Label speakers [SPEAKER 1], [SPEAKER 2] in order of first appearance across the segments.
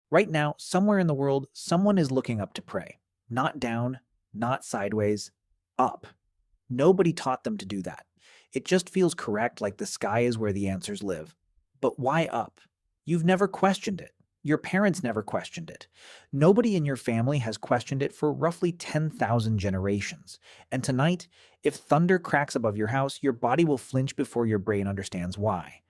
[SPEAKER 1] Right now, somewhere in the world, someone is looking up to pray. Not down, not sideways, up. Nobody taught them to do that. It just feels correct, like the sky is where the answers live. But why up? You've never questioned it. Your parents never questioned it. Nobody in your family has questioned it for roughly 10,000 generations. And tonight, if thunder cracks above your house, your body will flinch before your brain understands why.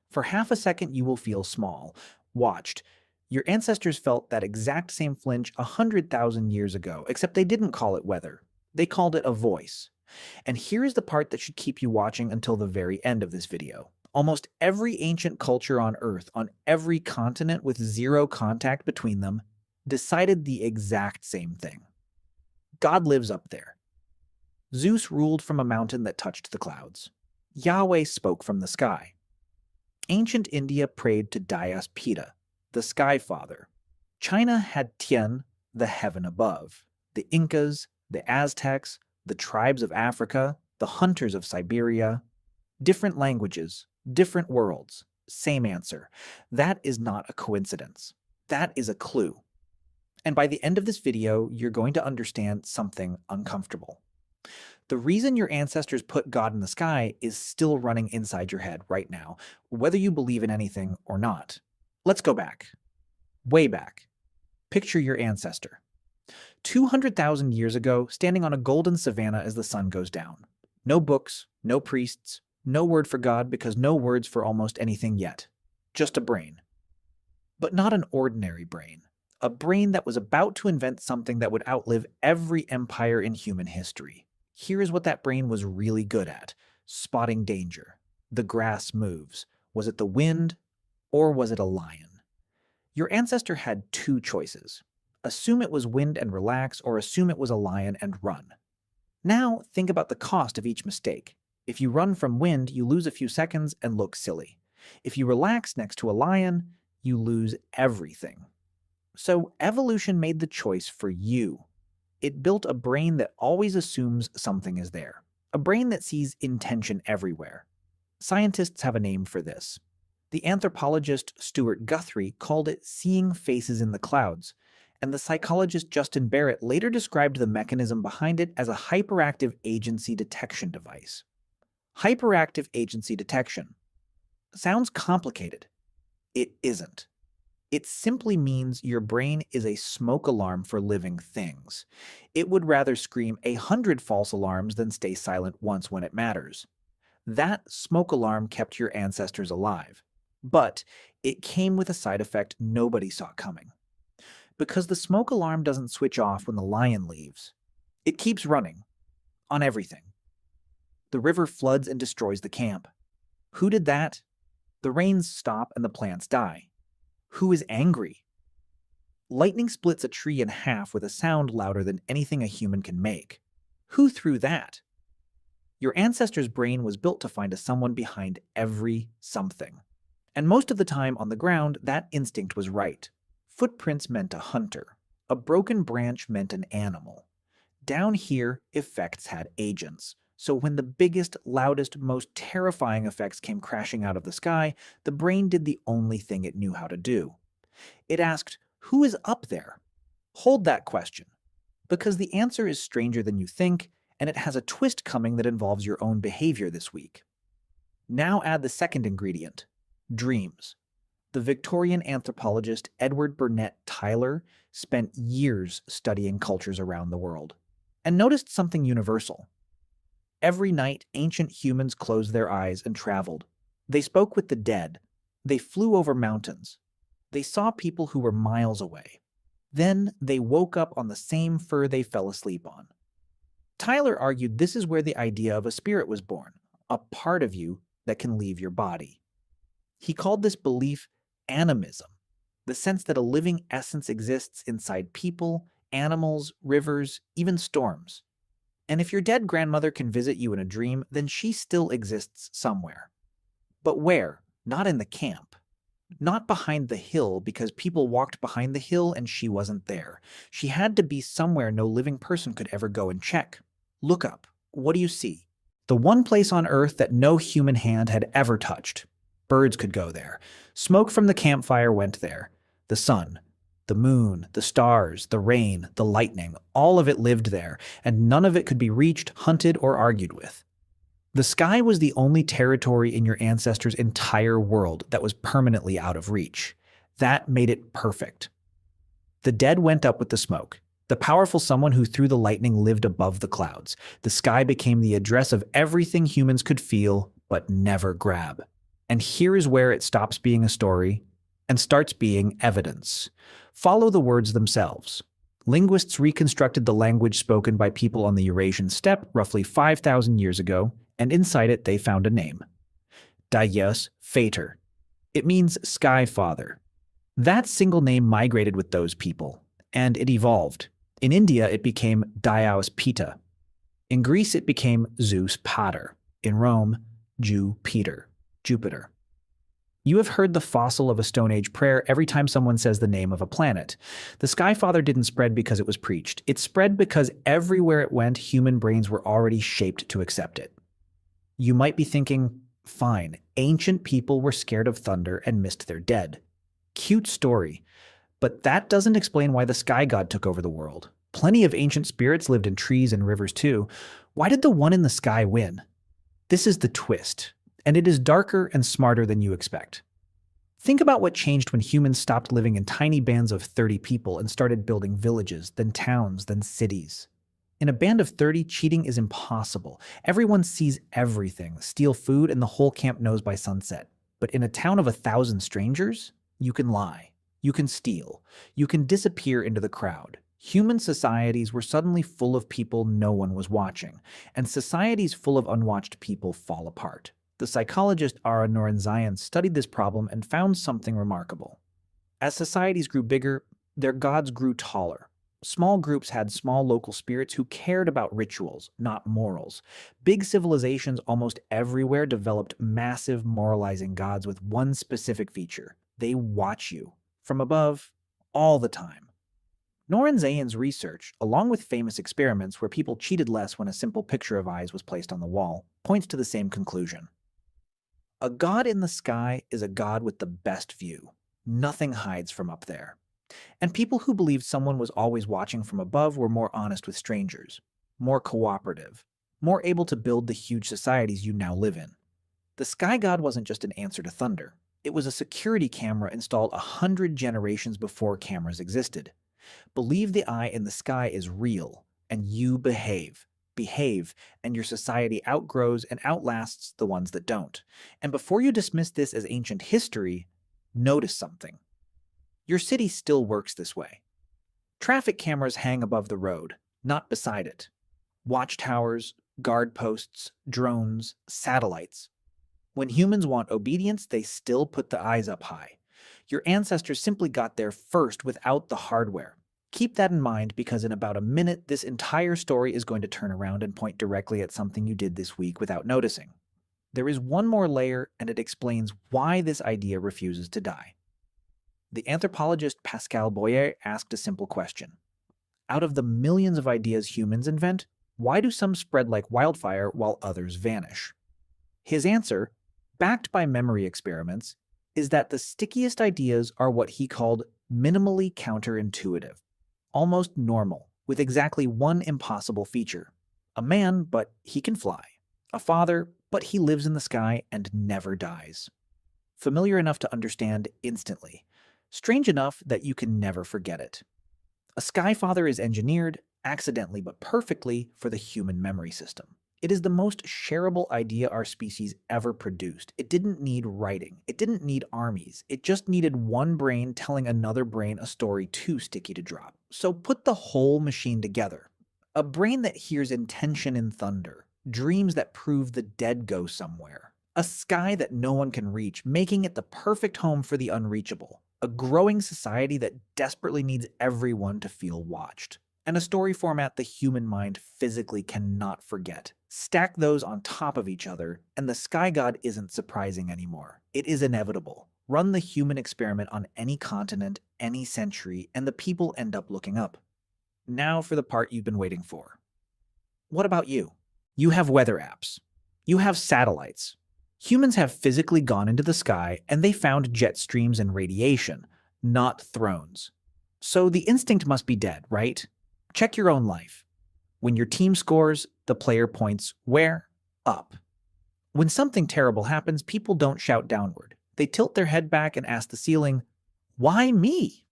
[SPEAKER 1] For half a second, you will feel small, watched. Your ancestors felt that exact same flinch 100,000 years ago, except they didn't call it weather. They called it a voice. And here is the part that should keep you watching until the very end of this video. Almost every ancient culture on Earth, on every continent with zero contact between them, decided the exact same thing. God lives up there. Zeus ruled from a mountain that touched the clouds. Yahweh spoke from the sky. Ancient India prayed to Dyaus Pitta, the sky father. China had Tian, the heaven above. The Incas, the Aztecs, the tribes of Africa, the hunters of Siberia. Different languages, different worlds, same answer. That is not a coincidence. That is a clue. And by the end of this video, you're going to understand something uncomfortable. The reason your ancestors put God in the sky is still running inside your head right now, whether you believe in anything or not. Let's go back. Way back. Picture your ancestor. 200,000 years ago, standing on a golden savanna as the sun goes down. No books, no priests, no word for God because no words for almost anything yet. Just a brain. But not an ordinary brain. A brain that was about to invent something that would outlive every empire in human history. Here is what that brain was really good at. Spotting danger. The grass moves. Was it the wind or was it a lion? Your ancestor had two choices. Assume it was wind and relax, or assume it was a lion and run. Now think about the cost of each mistake. If you run from wind, you lose a few seconds and look silly. If you relax next to a lion, you lose everything. So evolution made the choice for you. It built a brain that always assumes something is there. A brain that sees intention everywhere. Scientists have a name for this. The anthropologist Stuart Guthrie called it seeing faces in the clouds, and the psychologist Justin Barrett later described the mechanism behind it as a hyperactive agency detection device. Hyperactive agency detection. Sounds complicated. It isn't. It simply means your brain is a smoke alarm for living things. It would rather scream 100 false alarms than stay silent once when it matters. That smoke alarm kept your ancestors alive. But it came with a side effect nobody saw coming. Because the smoke alarm doesn't switch off when the lion leaves. It keeps running. On everything. The river floods and destroys the camp. Who did that? The rains stop and the plants die. Who is angry? Lightning splits a tree in half with a sound louder than anything a human can make. Who threw that? Your ancestor's brain was built to find a someone behind every something. And most of the time on the ground, that instinct was right. Footprints meant a hunter. A broken branch meant an animal. Down here, effects had agents. So when the biggest, loudest, most terrifying effects came crashing out of the sky, the brain did the only thing it knew how to do. It asked, who is up there? Hold that question. Because the answer is stranger than you think, and it has a twist coming that involves your own behavior this week. Now add the second ingredient. Dreams. The Victorian anthropologist Edward Burnett Tyler spent years studying cultures around the world and noticed something universal. Every night, ancient humans closed their eyes and traveled. They spoke with the dead. They flew over mountains. They saw people who were miles away. Then they woke up on the same fur they fell asleep on. Tyler argued this is where the idea of a spirit was born, a part of you that can leave your body. He called this belief animism, the sense that a living essence exists inside people, animals, rivers, even storms. And if your dead grandmother can visit you in a dream, then she still exists somewhere. But where? Not in the camp. Not behind the hill because people walked behind the hill and she wasn't there. She had to be somewhere no living person could ever go and check. Look up. What do you see? The one place on Earth that no human hand had ever touched. Birds could go there. Smoke from the campfire went there. The sun. The moon, the stars, the rain, the lightning, all of it lived there, and none of it could be reached, hunted, or argued with. The sky was the only territory in your ancestors' entire world that was permanently out of reach. That made it perfect. The dead went up with the smoke. The powerful someone who threw the lightning lived above the clouds. The sky became the address of everything humans could feel but never grab. And here is where it stops being a story and starts being evidence. Follow the words themselves. Linguists reconstructed the language spoken by people on the Eurasian steppe roughly 5,000 years ago, and inside it they found a name. Dayus Fater. It means Sky Father. That single name migrated with those people, and it evolved. In India, it became Dyaus Pita. In Greece, it became Zeus Pater. In Rome, Jupiter. You have heard the fossil of a Stone Age prayer every time someone says the name of a planet. The Sky Father didn't spread because it was preached. It spread because everywhere it went, human brains were already shaped to accept it. You might be thinking, fine, ancient people were scared of thunder and missed their dead. Cute story. But that doesn't explain why the sky god took over the world. Plenty of ancient spirits lived in trees and rivers too. Why did the one in the sky win? This is the twist, and it is darker and smarter than you expect. Think about what changed when humans stopped living in tiny bands of 30 people and started building villages, then towns, then cities. In a band of 30, cheating is impossible. Everyone sees everything, steal food, and the whole camp knows by sunset. But in a town of 1,000 strangers, you can lie. You can steal. You can disappear into the crowd. Human societies were suddenly full of people no one was watching, and societies full of unwatched people fall apart. The psychologist Ara Norenzayan studied this problem and found something remarkable. As societies grew bigger, their gods grew taller. Small groups had small local spirits who cared about rituals, not morals. Big civilizations almost everywhere developed massive moralizing gods with one specific feature. They watch you, from above, all the time. Norenzayan's research, along with famous experiments where people cheated less when a simple picture of eyes was placed on the wall, points to the same conclusion. A god in the sky is a god with the best view. Nothing hides from up there. And people who believed someone was always watching from above were more honest with strangers, more cooperative, more able to build the huge societies you now live in. The sky god wasn't just an answer to thunder. It was a security camera installed 100 generations before cameras existed. Believe the eye in the sky is real, and you behave, and your society outgrows and outlasts the ones that don't. And before you dismiss this as ancient history, notice something. Your city still works this way. Traffic cameras hang above the road, not beside it. Watchtowers, guard posts, drones, satellites. When humans want obedience, they still put the eyes up high. Your ancestors simply got there first without the hardware. Keep that in mind because in about a minute, this entire story is going to turn around and point directly at something you did this week without noticing. There is one more layer, and it explains why this idea refuses to die. The anthropologist Pascal Boyer asked a simple question. Out of the millions of ideas humans invent, why do some spread like wildfire while others vanish? His answer, backed by memory experiments, is that the stickiest ideas are what he called minimally counterintuitive, almost normal, with exactly one impossible feature. A man, but he can fly. A father, but he lives in the sky and never dies. Familiar enough to understand instantly. Strange enough that you can never forget it. A sky father is engineered, accidentally but perfectly, for the human memory system. It is the most shareable idea our species ever produced. It didn't need writing. It didn't need armies. It just needed one brain telling another brain a story too sticky to drop. So put the whole machine together. A brain that hears intention in thunder, dreams that prove the dead go somewhere, a sky that no one can reach, making it the perfect home for the unreachable, a growing society that desperately needs everyone to feel watched, and a story format the human mind physically cannot forget. Stack those on top of each other, and the sky god isn't surprising anymore. It is inevitable. Run the human experiment on any continent, any century, and the people end up looking up. Now for the part you've been waiting for. What about you? You have weather apps. You have satellites. Humans have physically gone into the sky and they found jet streams and radiation, not thrones. So the instinct must be dead, right? Check your own life. When your team scores, the player points where? Up. When something terrible happens, people don't shout downward. They tilt their head back and ask the ceiling, "Why me?"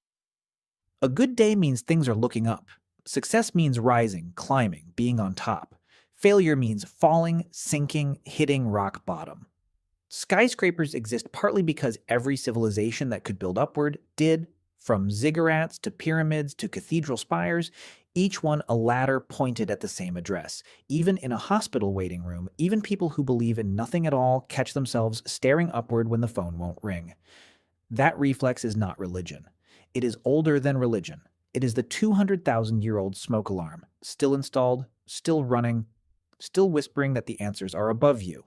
[SPEAKER 1] A good day means things are looking up. Success means rising, climbing, being on top. Failure means falling, sinking, hitting rock bottom. Skyscrapers exist partly because every civilization that could build upward did, from ziggurats to pyramids to cathedral spires, each one a ladder pointed at the same address. Even in a hospital waiting room, even people who believe in nothing at all catch themselves staring upward when the phone won't ring. That reflex is not religion. It is older than religion. It is the 200,000-year-old smoke alarm, still installed, still running, still whispering that the answers are above you.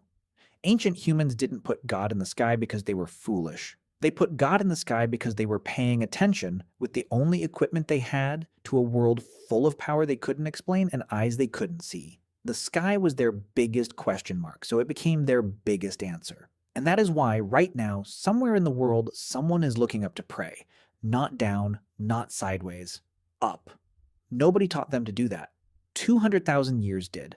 [SPEAKER 1] Ancient humans didn't put God in the sky because they were foolish. They put God in the sky because they were paying attention with the only equipment they had to a world full of power they couldn't explain and eyes they couldn't see. The sky was their biggest question mark, so it became their biggest answer. And that is why, right now, somewhere in the world, someone is looking up to pray. Not down, not sideways, up. Nobody taught them to do that. 200,000 years did.